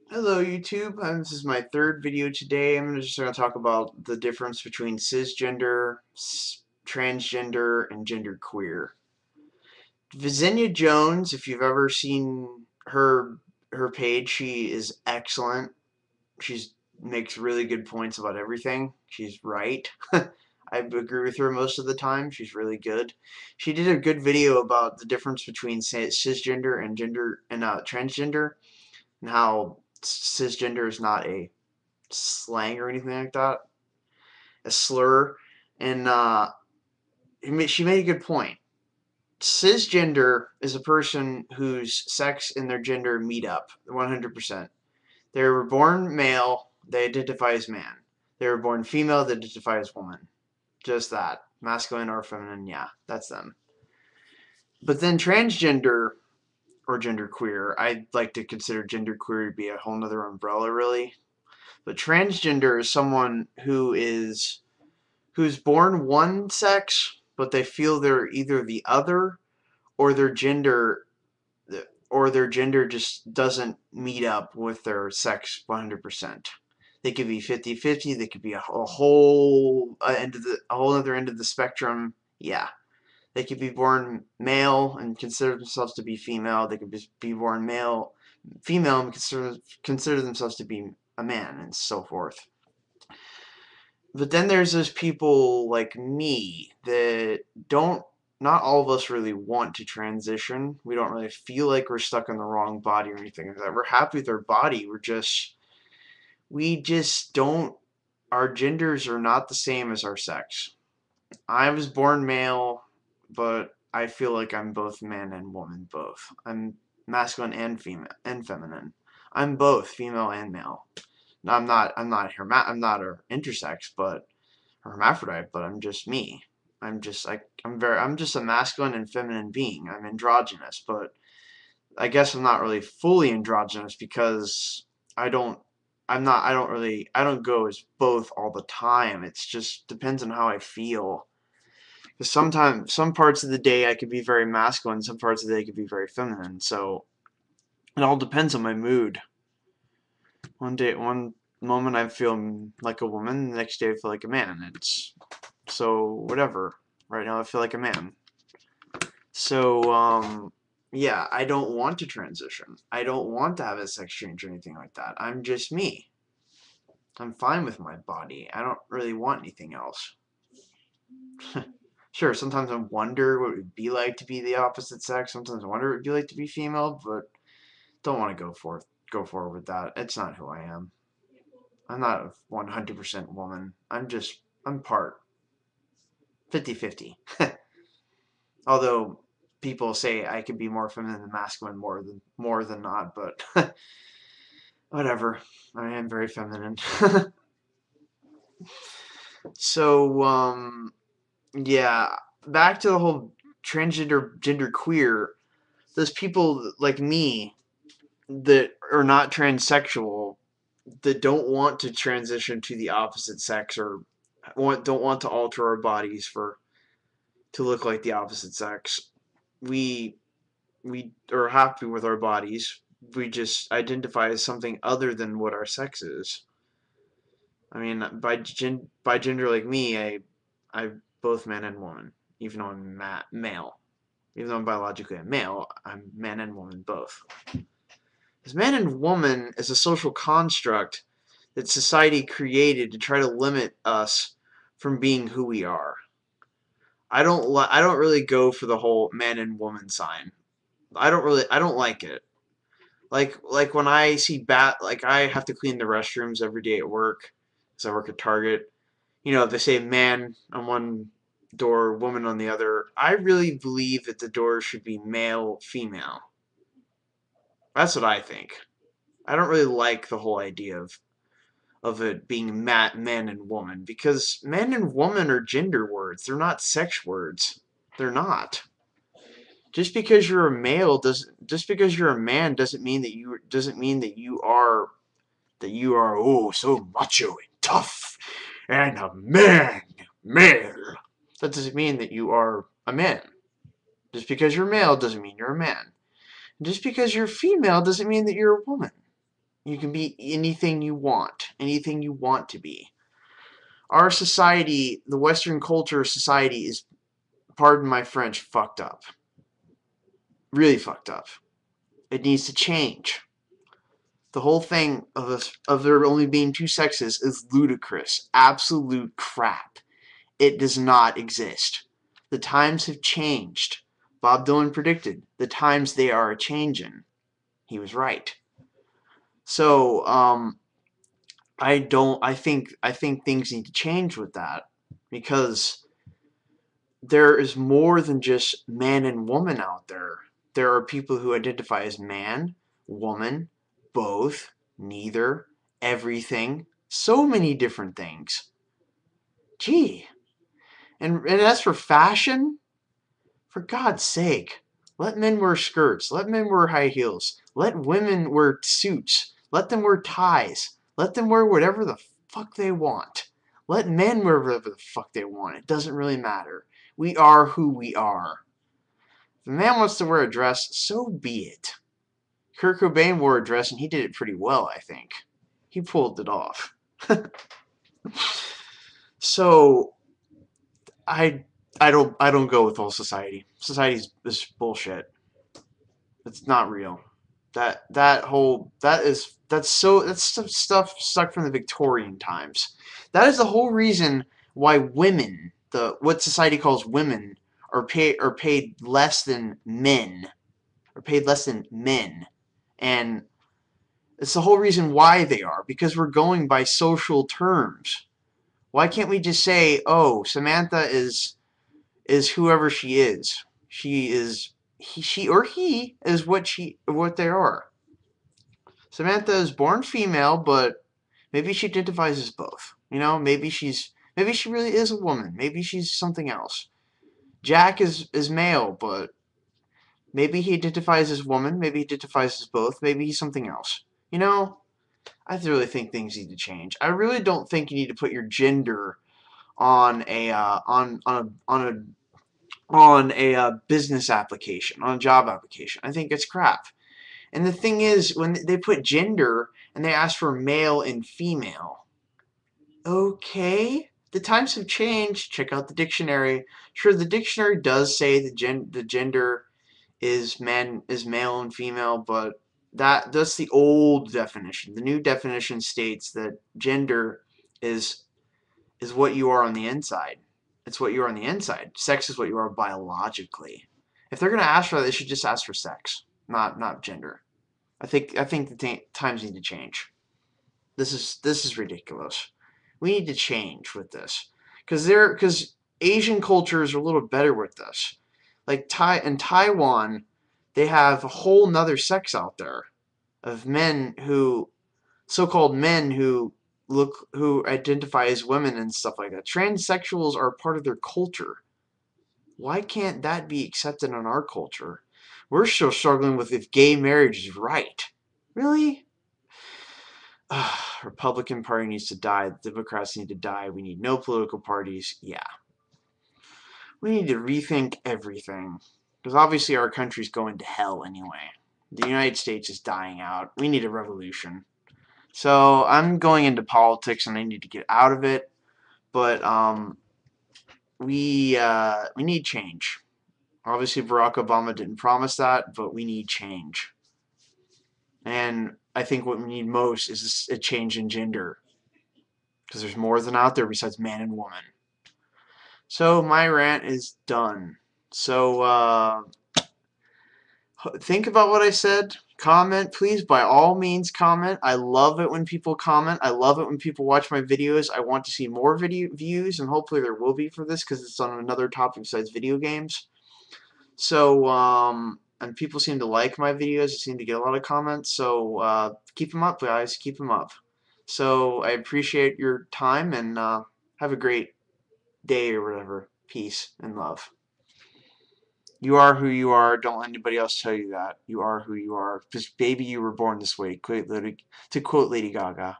Hello YouTube, this is my third video today. I'm just going to talk about the difference between cisgender, transgender, and genderqueer. Vizinia Jones, if you've ever seen her page, she is excellent. She makes really good points about everything. She's right. I agree with her most of the time. She's really good. She did a good video about the difference between cisgender and transgender, and how cisgender is not a slang or anything like that, a slur, and she made a good point. Cisgender is a person whose sex and their gender meet up 100%. They were born male, they identify as man. They were born female, they identify as woman. Just that. Masculine or feminine, yeah, that's them. But then transgender or genderqueer, I'd like to consider genderqueer to be a whole nother umbrella, really. But transgender is someone who's born one sex, but they feel they're either the other, or their gender or their gender just doesn't meet up with their sex 100%. They could be 50-50, they could be a whole a whole other end of the spectrum. Yeah. They could be born male and consider themselves to be female. They could be born female and consider themselves to be a man, and so forth. But then there's those people like me that don't, not all of us really want to transition. We don't really feel like we're stuck in the wrong body or anything like that. We're happy with our body. We just don't, our genders are not the same as our sex. I was born male, but I feel like I'm both man and woman both. I'm masculine and female and feminine. I'm both female and male. I'm not a intersex, but a hermaphrodite, but I'm just me. I'm just a masculine and feminine being. I'm androgynous, but I guess I'm not really fully androgynous because I don't I don't go as both all the time. It's just depends on how I feel. Because sometimes some parts of the day I could be very masculine, some parts of the day I could be very feminine. So it all depends on my mood. One moment I feel like a woman, the next day I feel like a man. It's so whatever. Right now I feel like a man. So yeah, I don't want to transition. I don't want to have a sex change or anything like that. I'm just me. I'm fine with my body. I don't really want anything else. Sure, sometimes I wonder what it would be like to be the opposite sex. Sometimes I wonder what it would be like to be female, but don't want to go forward with that. It's not who I am. I'm not a 100% woman. I'm part 50-50. Although people say I could be more feminine than masculine more than not, but whatever. I am very feminine. So yeah, back to the whole transgender gender queer. Those people like me that are not transsexual, that don't want to transition to the opposite sex, or don't want to alter our bodies for to look like the opposite sex. We we are happy with our bodies. We just identify as something other than what our sex is. I mean, by gender like me, I'm both man and woman, even though I'm male. Even though I'm biologically a male, I'm man and woman both. Because man and woman is a social construct that society created to try to limit us from being who we are. I don't really go for the whole man and woman sign. I don't like it. Like when I see like I have to clean the restrooms every day at work because I work at Target. You know, they say man on one door, woman on the other. I really believe that the doors should be male, female. That's what I think. I don't really like the whole idea of it being man and woman, because man and woman are gender words. They're not sex words. They're not. Just because you're a man doesn't mean that you are oh so macho and tough and a male. That doesn't mean that you are a man. Just because you're male doesn't mean you're a man. Just because you're female doesn't mean that you're a woman. You can be anything you want to be. Our society, the Western culture society, is, pardon my French, fucked up. Really fucked up. It needs to change. The whole thing of there only being two sexes is ludicrous. Absolute crap. It does not exist. The times have changed. Bob Dylan predicted the times they are a-changin'. He was right. So, I think things need to change with that, because there is more than just man and woman out there. There are people who identify as man, woman, both, neither, everything, so many different things. Gee. And as for fashion, for God's sake, let men wear skirts. Let men wear high heels. Let women wear suits. Let them wear ties. Let them wear whatever the fuck they want. Let men wear whatever the fuck they want. It doesn't really matter. We are who we are. If a man wants to wear a dress, so be it. Kurt Cobain wore a dress and he did it pretty well, I think. He pulled it off. So I don't go with whole society. Society is bullshit. It's not real. That's some stuff stuck from the Victorian times. That is the whole reason why women, the what society calls women, are paid less than men, and it's the whole reason why they are, because we're going by social terms. Why can't we just say, oh, Samantha is whoever she is. She or he is what they are. Samantha is born female, but maybe she identifies as both. Maybe she really is a woman. Maybe she's something else. Jack is male, but maybe he identifies as woman. Maybe he identifies as both. Maybe he's something else. I really think things need to change. I really don't think you need to put your gender on a business application, on a job application. I think it's crap. And the thing is, when they put gender and they ask for male and female, okay, the times have changed. Check out the dictionary. Sure, the dictionary does say the gender is male and female, but that's the old definition. The new definition states that gender is is what you are on the inside. It's what you are on the inside. Sex is what you are biologically. If they're gonna ask for that, they should just ask for sex, not gender. I think the times need to change. This is ridiculous. We need to change with this, because Asian cultures are a little better with this. Like in Taiwan, they have a whole nother sex out there of men who so-called men who identify as women and stuff like that. Transsexuals are part of their culture. Why can't that be accepted in our culture? We're still struggling with if gay marriage is right. Really? Republican Party needs to die. The Democrats need to die. We need no political parties. Yeah. We need to rethink everything. Because obviously our country's going to hell anyway. The United States is dying out. We need a revolution. So I'm going into politics and I need to get out of it. But we need change. Obviously Barack Obama didn't promise that, but we need change. And I think what we need most is a change in gender. Because there's more than out there besides man and woman. So my rant is done. So think about what I said. Comment, please. By all means, comment. I love it when people comment. I love it when people watch my videos. I want to see more video views, and hopefully there will be for this, because it's on another topic besides video games. So, and people seem to like my videos. I seem to get a lot of comments. So, keep them up, guys. Keep them up. So, I appreciate your time, and have a great day or whatever. Peace and love. You are who you are. Don't let anybody else tell you that. You are who you are. Because, baby, you were born this way. To quote Lady Gaga.